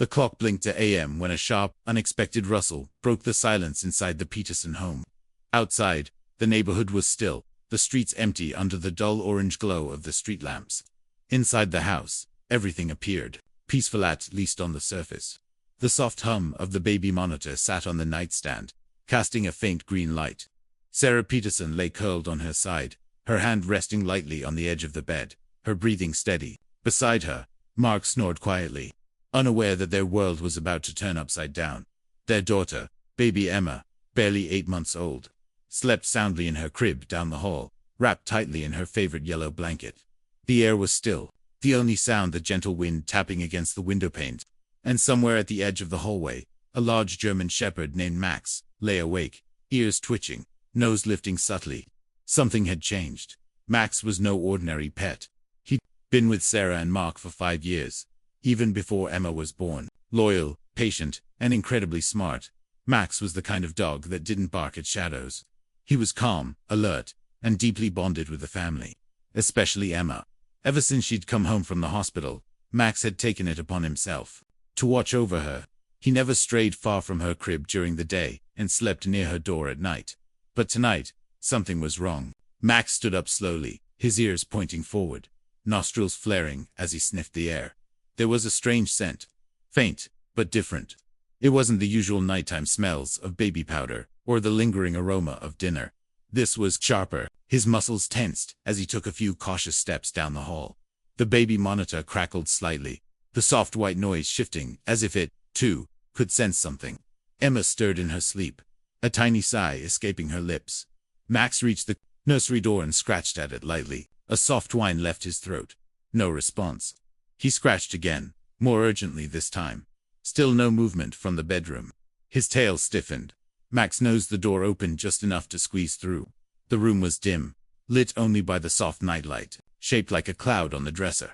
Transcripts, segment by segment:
The clock blinked to AM when a sharp, unexpected rustle broke the silence inside the Peterson home. Outside, the neighborhood was still, the streets empty under the dull orange glow of the street lamps. Inside the house, everything appeared peaceful, at least on the surface. The soft hum of the baby monitor sat on the nightstand, casting a faint green light. Sarah Peterson lay curled on her side, her hand resting lightly on the edge of the bed, her breathing steady. Beside her, Mark snored quietly, unaware that their world was about to turn upside down. Their daughter, baby Emma, barely 8 months old, slept soundly in her crib down the hall, wrapped tightly in her favorite yellow blanket. The air was still, the only sound the gentle wind tapping against the window panes. And somewhere at the edge of the hallway, a large German shepherd named Max lay awake, ears twitching, nose lifting subtly. Something had changed. Max was no ordinary pet. He'd been with Sarah and Mark for 5 years, even before Emma was born. Loyal, patient, and incredibly smart, Max was the kind of dog that didn't bark at shadows. He was calm, alert, and deeply bonded with the family, especially Emma. Ever since she'd come home from the hospital, Max had taken it upon himself to watch over her. He never strayed far from her crib during the day and slept near her door at night. But tonight, something was wrong. Max stood up slowly, his ears pointing forward, nostrils flaring as he sniffed the air. There was a strange scent, faint, but different. It wasn't the usual nighttime smells of baby powder or the lingering aroma of dinner. This was sharper. His muscles tensed as he took a few cautious steps down the hall. The baby monitor crackled slightly, the soft white noise shifting as if it, too, could sense something. Emma stirred in her sleep, a tiny sigh escaping her lips. Max reached the nursery door and scratched at it lightly. A soft whine left his throat. No response. He scratched again, more urgently this time. Still no movement from the bedroom. His tail stiffened. Max nosed the door open just enough to squeeze through. The room was dim, lit only by the soft nightlight, shaped like a cloud on the dresser.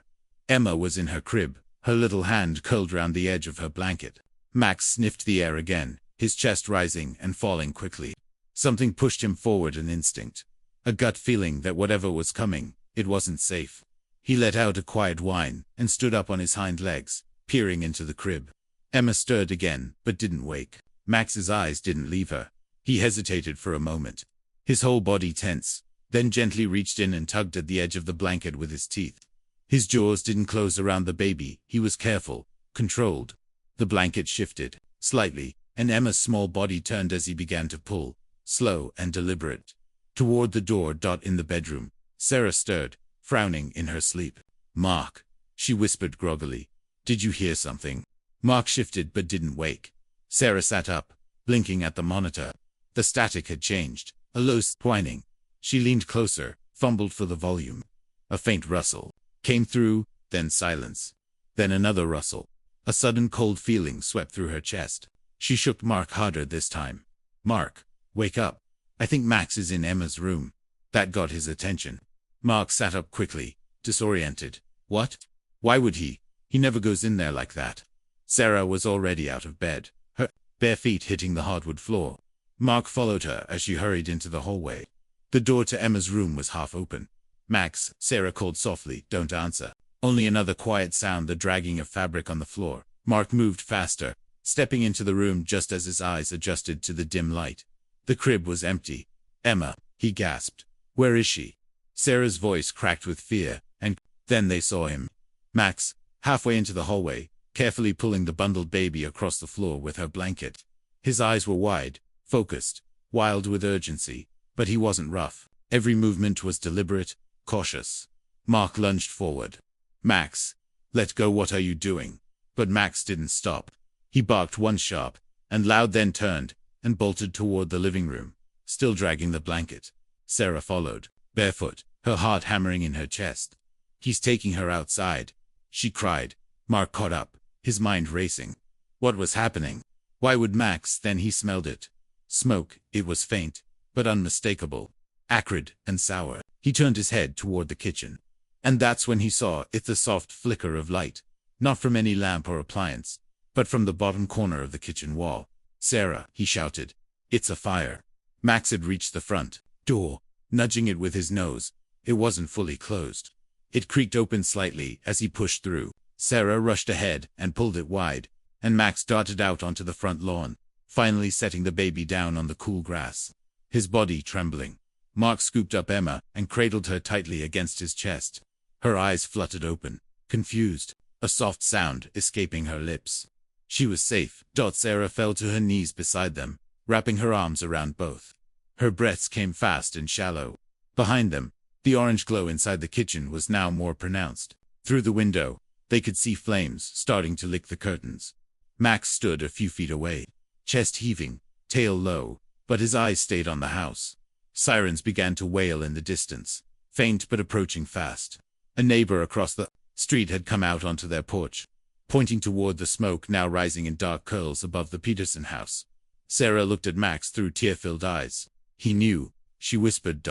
Emma was in her crib, her little hand curled round the edge of her blanket. Max sniffed the air again, his chest rising and falling quickly. Something pushed him forward, an instinct, a gut feeling that whatever was coming, it wasn't safe. He let out a quiet whine and stood up on his hind legs, peering into the crib. Emma stirred again, but didn't wake. Max's eyes didn't leave her. He hesitated for a moment, his whole body tense, then gently reached in and tugged at the edge of the blanket with his teeth. His jaws didn't close around the baby. He was careful, controlled. The blanket shifted, slightly, and Emma's small body turned as he began to pull, slow and deliberate, toward the door. In the bedroom, Sarah stirred, frowning in her sleep. "Mark," she whispered groggily. "Did you hear something?" Mark shifted but didn't wake. Sarah sat up, blinking at the monitor. The static had changed, a low whining. She leaned closer, fumbled for the volume. A faint rustle came through, then silence. Then another rustle. A sudden cold feeling swept through her chest. She shook Mark harder this time. "Mark, wake up. I think Max is in Emma's room." That got his attention. Mark sat up quickly, disoriented. "What? Why would he? He never goes in there like that." Sarah was already out of bed, her bare feet hitting the hardwood floor. Mark followed her as she hurried into the hallway. The door to Emma's room was half open. "Max," Sarah called softly. "Don't answer." Only another quiet sound, the dragging of fabric on the floor. Mark moved faster, stepping into the room just as his eyes adjusted to the dim light. The crib was empty. "Emma," he gasped. "Where is she?" Sarah's voice cracked with fear, and then they saw him. Max, halfway into the hallway, carefully pulling the bundled baby across the floor with her blanket. His eyes were wide, focused, wild with urgency, but he wasn't rough. Every movement was deliberate, cautious. Mark lunged forward. "Max, let go, what are you doing?" But Max didn't stop. He barked once sharp and loud, then turned and bolted toward the living room, still dragging the blanket. Sarah followed, barefoot, her heart hammering in her chest. "He's taking her outside," she cried. Mark caught up, his mind racing. What was happening? Why would Max? Then he smelled it. Smoke. It was faint, but unmistakable, acrid and sour. He turned his head toward the kitchen. And that's when he saw it, the soft flicker of light, not from any lamp or appliance, but from the bottom corner of the kitchen wall. "Sarah," he shouted. "It's a fire." Max had reached the front door, nudging it with his nose. It wasn't fully closed. It creaked open slightly as he pushed through. Sarah rushed ahead and pulled it wide, and Max darted out onto the front lawn, finally setting the baby down on the cool grass. His body trembling, Mark scooped up Emma and cradled her tightly against his chest. Her eyes fluttered open, confused, a soft sound escaping her lips. She was safe. Sarah fell to her knees beside them, wrapping her arms around both. Her breaths came fast and shallow. Behind them, the orange glow inside the kitchen was now more pronounced. Through the window, they could see flames starting to lick the curtains. Max stood a few feet away, chest heaving, tail low, but his eyes stayed on the house. Sirens began to wail in the distance, faint but approaching fast. A neighbor across the street had come out onto their porch, pointing toward the smoke now rising in dark curls above the Peterson house. Sarah looked at Max through tear-filled eyes. He knew, she whispered.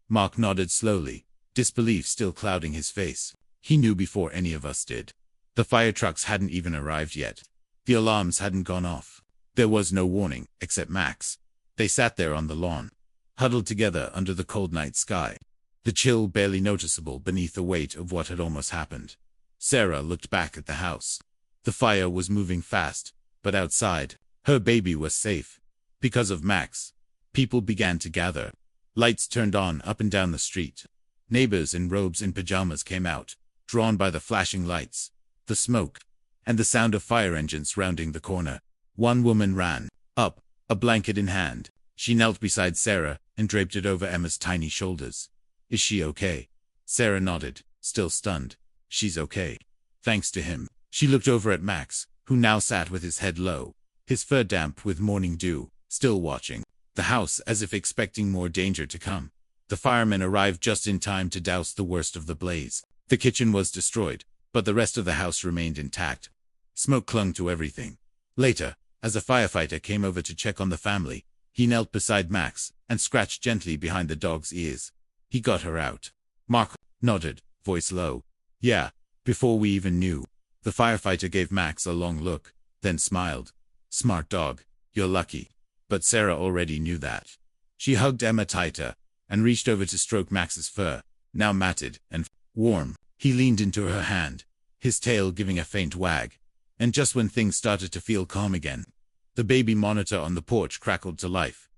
Mark nodded slowly, disbelief still clouding his face. He knew before any of us did. The fire trucks hadn't even arrived yet. The alarms hadn't gone off. There was no warning, except Max. They sat there on the lawn, huddled together under the cold night sky, the chill barely noticeable beneath the weight of what had almost happened. Sarah looked back at the house. The fire was moving fast, but outside, her baby was safe. Because of Max, people began to gather. Lights turned on up and down the street. Neighbors in robes and pajamas came out, drawn by the flashing lights, the smoke, and the sound of fire engines rounding the corner. One woman ran up, a blanket in hand. She knelt beside Sarah and draped it over Emma's tiny shoulders. "Is she okay?" Sarah nodded, still stunned. "She's okay. Thanks to him." She looked over at Max, who now sat with his head low, his fur damp with morning dew, still watching the house as if expecting more danger to come. The firemen arrived just in time to douse the worst of the blaze. The kitchen was destroyed, but the rest of the house remained intact. Smoke clung to everything. Later, as a firefighter came over to check on the family, he knelt beside Max and scratched gently behind the dog's ears. "He got her out." Mark nodded, voice low. "Yeah, before we even knew." The firefighter gave Max a long look, then smiled. "Smart dog, you're lucky." But Sarah already knew that. She hugged Emma tighter and reached over to stroke Max's fur, now matted and warm. He leaned into her hand, his tail giving a faint wag. And just when things started to feel calm again, the baby monitor on the porch crackled to life,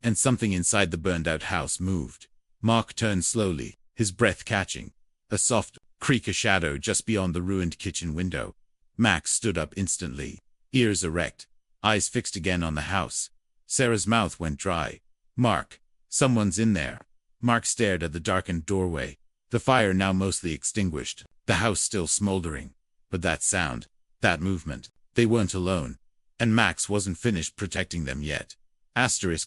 and something inside the burned-out house moved. Mark turned slowly, his breath catching. A soft creak, a shadow just beyond the ruined kitchen window. Max stood up instantly, ears erect, eyes fixed again on the house. Sarah's mouth went dry. "Mark, someone's in there." Mark stared at the darkened doorway, the fire now mostly extinguished, the house still smoldering. But that sound, that movement, they weren't alone. And Max wasn't finished protecting them yet.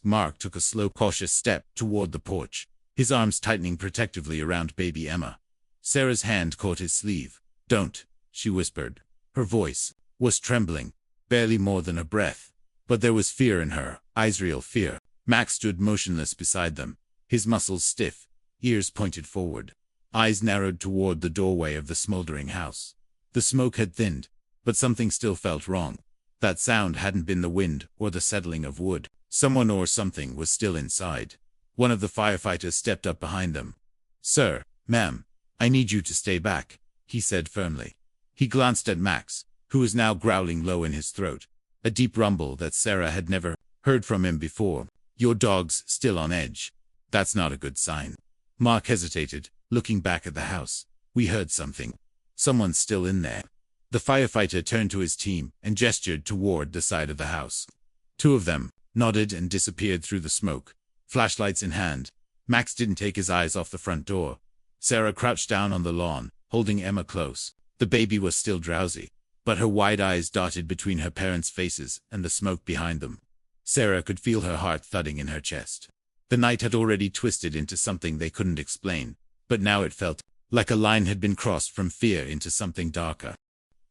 Mark took a slow, cautious step toward the porch, his arms tightening protectively around baby Emma. Sarah's hand caught his sleeve. "Don't," she whispered. Her voice was trembling, barely more than a breath. But there was fear in her eyes, real fear. Max stood motionless beside them, his muscles stiff, ears pointed forward, eyes narrowed toward the doorway of the smoldering house. The smoke had thinned, but something still felt wrong. That sound hadn't been the wind or the settling of wood. Someone or something was still inside. One of the firefighters stepped up behind them. "Sir, ma'am, I need you to stay back," he said firmly. He glanced at Max, who was now growling low in his throat, a deep rumble that Sarah had never heard from him before. "Your dog's still on edge. That's not a good sign." Mark hesitated, looking back at the house. "We heard something. Someone's still in there." The firefighter turned to his team and gestured toward the side of the house. Two of them nodded and disappeared through the smoke, flashlights in hand. Max didn't take his eyes off the front door. Sarah crouched down on the lawn, holding Emma close. The baby was still drowsy, but her wide eyes darted between her parents' faces and the smoke behind them. Sarah could feel her heart thudding in her chest. The night had already twisted into something they couldn't explain, but now it felt like a line had been crossed from fear into something darker.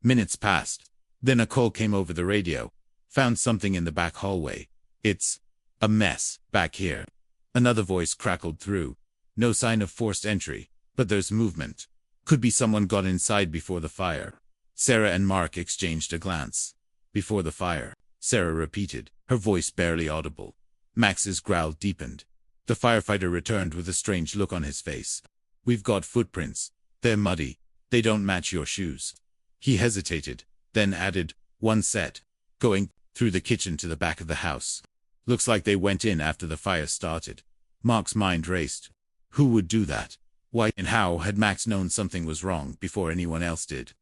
Minutes passed. Then a call came over the radio. "Found something in the back hallway. It's a mess back here." Another voice crackled through. "No sign of forced entry, but there's movement. Could be someone got inside before the fire." Sarah and Mark exchanged a glance. "Before the fire," Sarah repeated, her voice barely audible. Max's growl deepened. The firefighter returned with a strange look on his face. "We've got footprints. They're muddy. They don't match your shoes." He hesitated, then added, One set, going through the kitchen to the back of the house. Looks like they went in after the fire started. Mark's mind raced. Who would do that? Why and how had Max known something was wrong before anyone else did?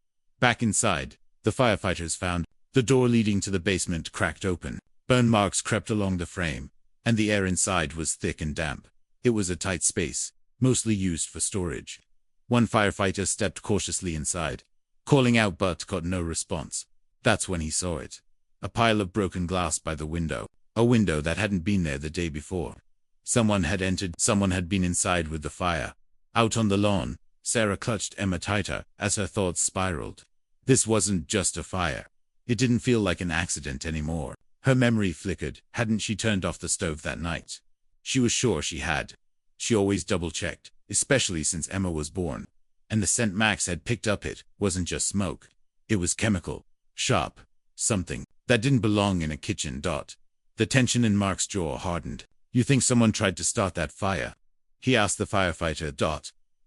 Back inside, the firefighters found the door leading to the basement cracked open. Burn marks crept along the frame, and the air inside was thick and damp. It was a tight space, mostly used for storage. One firefighter stepped cautiously inside, calling out but got no response. That's when he saw it. A pile of broken glass by the window. A window that hadn't been there the day before. Someone had entered, someone had been inside with the fire. Out on the lawn, Sarah clutched Emma tighter as her thoughts spiraled. This wasn't just a fire. It didn't feel like an accident anymore. Her memory flickered. Hadn't she turned off the stove that night? She was sure she had. She always double-checked, especially since Emma was born. And the scent Max had picked up it wasn't just smoke. It was chemical. Sharp. Something that didn't belong in a kitchen. The tension in Mark's jaw hardened. You think someone tried to start that fire? He asked the firefighter.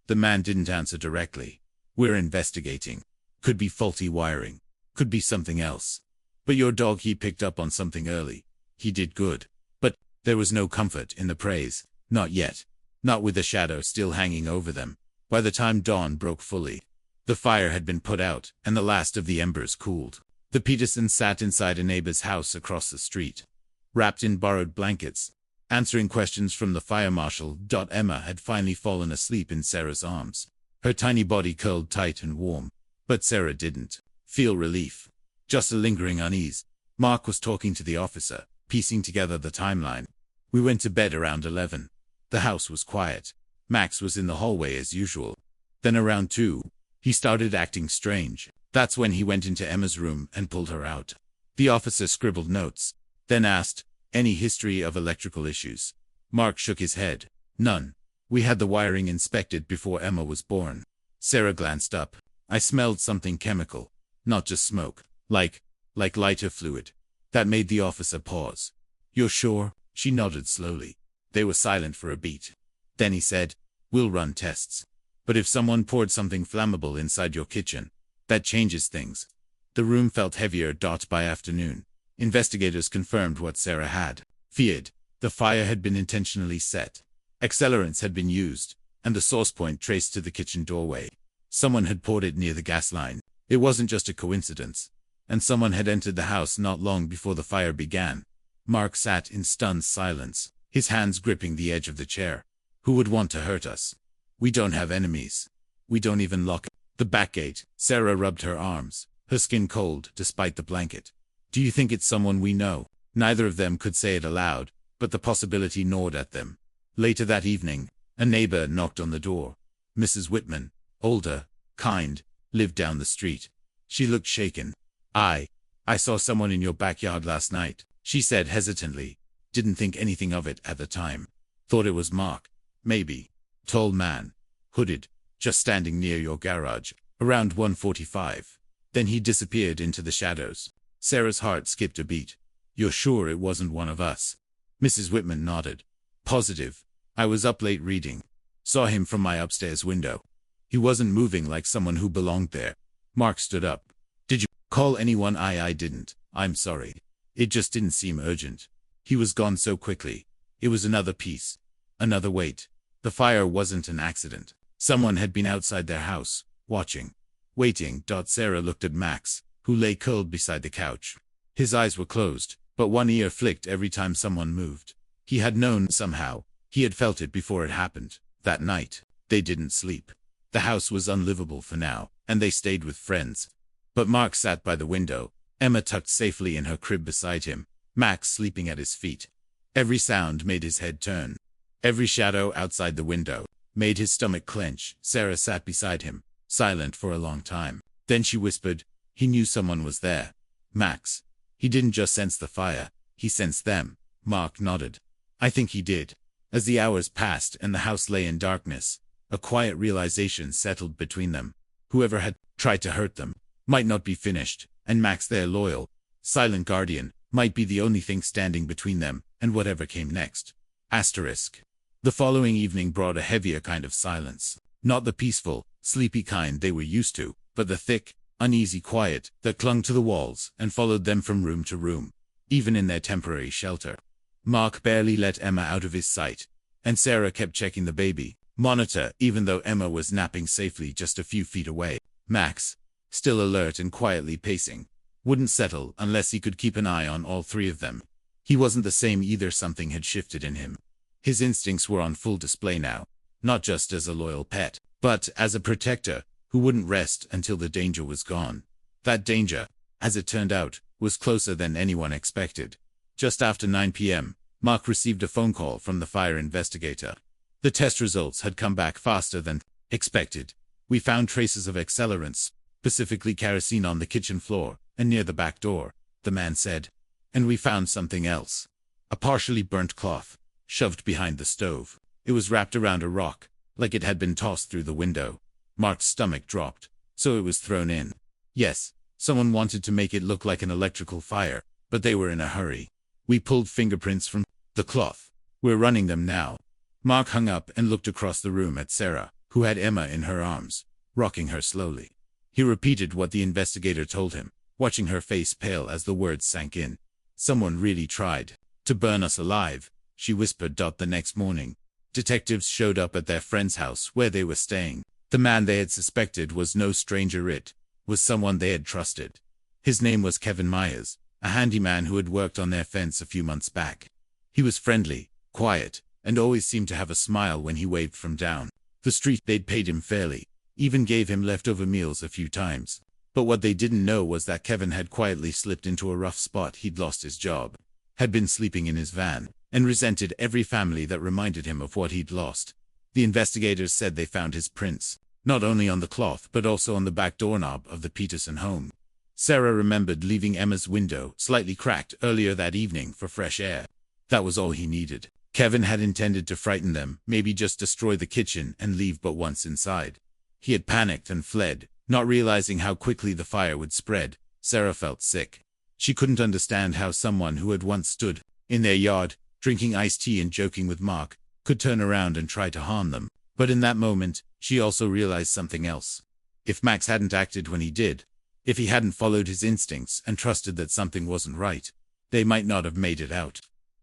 The man didn't answer directly. We're investigating. Could be faulty wiring. Could be something else. But your dog, he picked up on something early. He did good. But there was no comfort in the praise. Not yet. Not with the shadow still hanging over them. By the time dawn broke fully, the fire had been put out, and the last of the embers cooled. The Petersons sat inside a neighbor's house across the street, wrapped in borrowed blankets, answering questions from the fire marshal. Emma had finally fallen asleep in Sarah's arms. Her tiny body curled tight and warm. But Sarah didn't feel relief. Just a lingering unease. Mark was talking to the officer, piecing together the timeline. We went to bed around 11. The house was quiet. Max was in the hallway as usual. Then around 2, he started acting strange. That's when he went into Emma's room and pulled her out. The officer scribbled notes, then asked, any history of electrical issues? Mark shook his head. None. We had the wiring inspected before Emma was born. Sarah glanced up. I smelled something chemical. Not just smoke. Like lighter fluid. That made the officer pause. You're sure? She nodded slowly. They were silent for a beat. Then he said, we'll run tests. But if someone poured something flammable inside your kitchen, that changes things. The room felt heavier. By afternoon, investigators confirmed what Sarah had feared. The fire had been intentionally set. Accelerants had been used, and the source point traced to the kitchen doorway. Someone had poured it near the gas line. It wasn't just a coincidence. And someone had entered the house not long before the fire began. Mark sat in stunned silence, his hands gripping the edge of the chair. Who would want to hurt us? We don't have enemies. We don't even lock the back gate. Sarah rubbed her arms, her skin cold despite the blanket. Do you think it's someone we know? Neither of them could say it aloud, but the possibility gnawed at them. Later that evening, a neighbor knocked on the door. Mrs. Whitman, older, kind, lived down the street. She looked shaken. I saw someone in your backyard last night, she said hesitantly. Didn't think anything of it at the time. Thought it was Mark. Maybe. Tall man. Hooded. Just standing near your garage. Around 1:45. Then he disappeared into the shadows. Sarah's heart skipped a beat. You're sure it wasn't one of us? Mrs. Whitman nodded. Positive. I was up late reading. Saw him from my upstairs window. He wasn't moving like someone who belonged there. Mark stood up. Did you call anyone? I didn't. I'm sorry. It just didn't seem urgent. He was gone so quickly. It was another piece. Another weight. The fire wasn't an accident. Someone had been outside their house, watching. Waiting. Sarah looked at Max, who lay curled beside the couch. His eyes were closed, but one ear flicked every time someone moved. He had known somehow. He had felt it before it happened. That night, they didn't sleep. The house was unlivable for now, and they stayed with friends. But Mark sat by the window, Emma tucked safely in her crib beside him, Max sleeping at his feet. Every sound made his head turn. Every shadow outside the window made his stomach clench. Sarah sat beside him, silent for a long time. Then she whispered, he knew someone was there. Max. He didn't just sense the fire, he sensed them. Mark nodded. I think he did. As the hours passed and the house lay in darkness, a quiet realization settled between them. Whoever had tried to hurt them might not be finished, and Max, their loyal, silent guardian, might be the only thing standing between them and whatever came next. Asterisk. The following evening brought a heavier kind of silence. Not the peaceful, sleepy kind they were used to, but the thick, uneasy quiet that clung to the walls and followed them from room to room, even in their temporary shelter. Mark barely let Emma out of his sight, and Sarah kept checking the baby monitor even though Emma was napping safely just a few feet away. Max, still alert and quietly pacing, wouldn't settle unless he could keep an eye on all three of them. He wasn't the same either. Something had shifted in him. His instincts were on full display now, not just as a loyal pet, but as a protector who wouldn't rest until the danger was gone. That danger, as it turned out, was closer than anyone expected. Just after 9 p.m., Mark received a phone call from the fire investigator. The test results had come back faster than expected. We found traces of accelerants, specifically kerosene on the kitchen floor and near the back door, the man said. And we found something else. A partially burnt cloth, shoved behind the stove. It was wrapped around a rock, like it had been tossed through the window. Mark's stomach dropped, so it was thrown in. Yes, someone wanted to make it look like an electrical fire, but they were in a hurry. We pulled fingerprints from the cloth. We're running them now. Mark hung up and looked across the room at Sarah, who had Emma in her arms, rocking her slowly. He repeated what the investigator told him, watching her face pale as the words sank in. Someone really tried to burn us alive, she whispered. The next morning, detectives showed up at their friend's house where they were staying. The man they had suspected was no stranger. It was someone they had trusted. His name was Kevin Myers, a handyman who had worked on their fence a few months back. He was friendly, quiet, and always seemed to have a smile when he waved from down the street. They'd paid him fairly, even gave him leftover meals a few times. But what they didn't know was that Kevin had quietly slipped into a rough spot. He'd lost his job, had been sleeping in his van, and resented every family that reminded him of what he'd lost. The investigators said they found his prints, not only on the cloth but also on the back doorknob of the Peterson home. Sarah remembered leaving Emma's window slightly cracked earlier that evening for fresh air. That was all he needed. Kevin had intended to frighten them, maybe just destroy the kitchen and leave, but once inside, he had panicked and fled, not realizing how quickly the fire would spread. Sarah felt sick. She couldn't understand how someone who had once stood in their yard, drinking iced tea and joking with Mark, could turn around and try to harm them. But in that moment, she also realized something else. If Max hadn't acted when he did, if he hadn't followed his instincts and trusted that something wasn't right, they might not have made it out.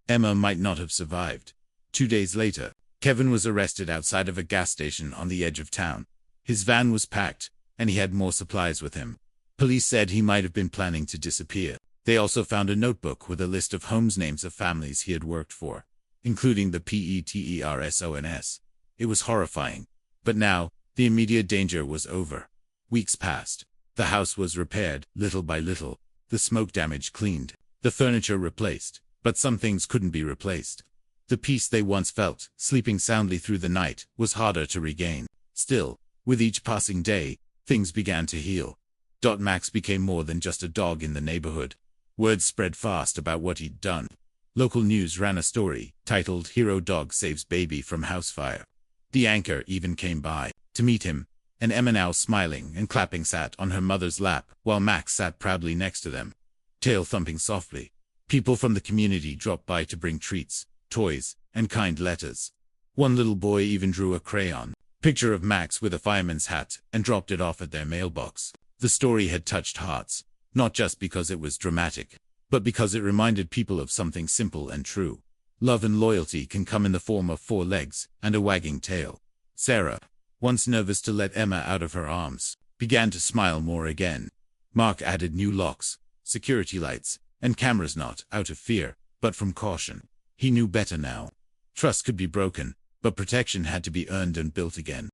Emma might not have survived. 2 days later, Kevin was arrested outside of a gas station on the edge of town. His van was packed, and he had more supplies with him. Police said he might have been planning to disappear. They also found a notebook with a list of homes, names of families he had worked for, including the Petersons. It was horrifying. But now, the immediate danger was over. Weeks passed. The house was repaired, little by little. The smoke damage cleaned. The furniture replaced. But some things couldn't be replaced. The peace they once felt, sleeping soundly through the night, was harder to regain. Still, with each passing day, things began to heal. Max became more than just a dog in the neighborhood. Word spread fast about what he'd done. Local news ran a story titled "Hero Dog Saves Baby from House Fire." The anchor even came by to meet him, and Emma, now smiling and clapping, sat on her mother's lap while Max sat proudly next to them, tail thumping softly. People from the community dropped by to bring treats, toys, and kind letters. One little boy even drew a crayon picture of Max with a fireman's hat and dropped it off at their mailbox. The story had touched hearts, not just because it was dramatic, but because it reminded people of something simple and true. Love and loyalty can come in the form of 4 legs and a wagging tail. Sarah, once nervous to let Emma out of her arms, began to smile more again. Mark added new locks, security lights, and cameras, not out of fear, but from caution. He knew better now. Trust could be broken, but protection had to be earned and built again.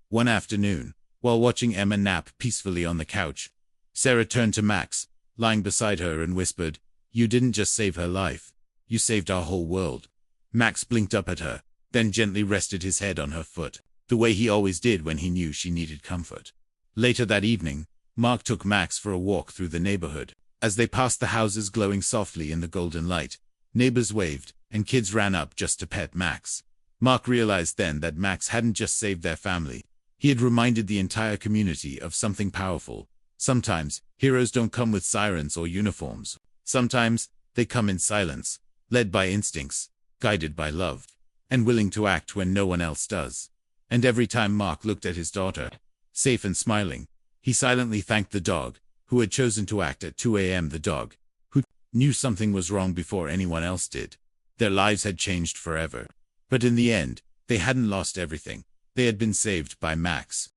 One afternoon, while watching Emma nap peacefully on the couch, Sarah turned to Max, lying beside her, and whispered, "You didn't just save her life. You saved our whole world." Max blinked up at her, then gently rested his head on her foot, the way he always did when he knew she needed comfort. Later that evening, Mark took Max for a walk through the neighborhood. As they passed the houses glowing softly in the golden light, neighbors waved, and kids ran up just to pet Max. Mark realized then that Max hadn't just saved their family. He had reminded the entire community of something powerful. Sometimes, heroes don't come with sirens or uniforms. Sometimes, they come in silence, led by instincts, guided by love, and willing to act when no one else does. And every time Mark looked at his daughter, safe and smiling, He silently thanked the dog, who had chosen to act at 2 a.m. The dog, who knew something was wrong before anyone else did. Their lives had changed forever. But in the end, they hadn't lost everything. They had been saved by Max.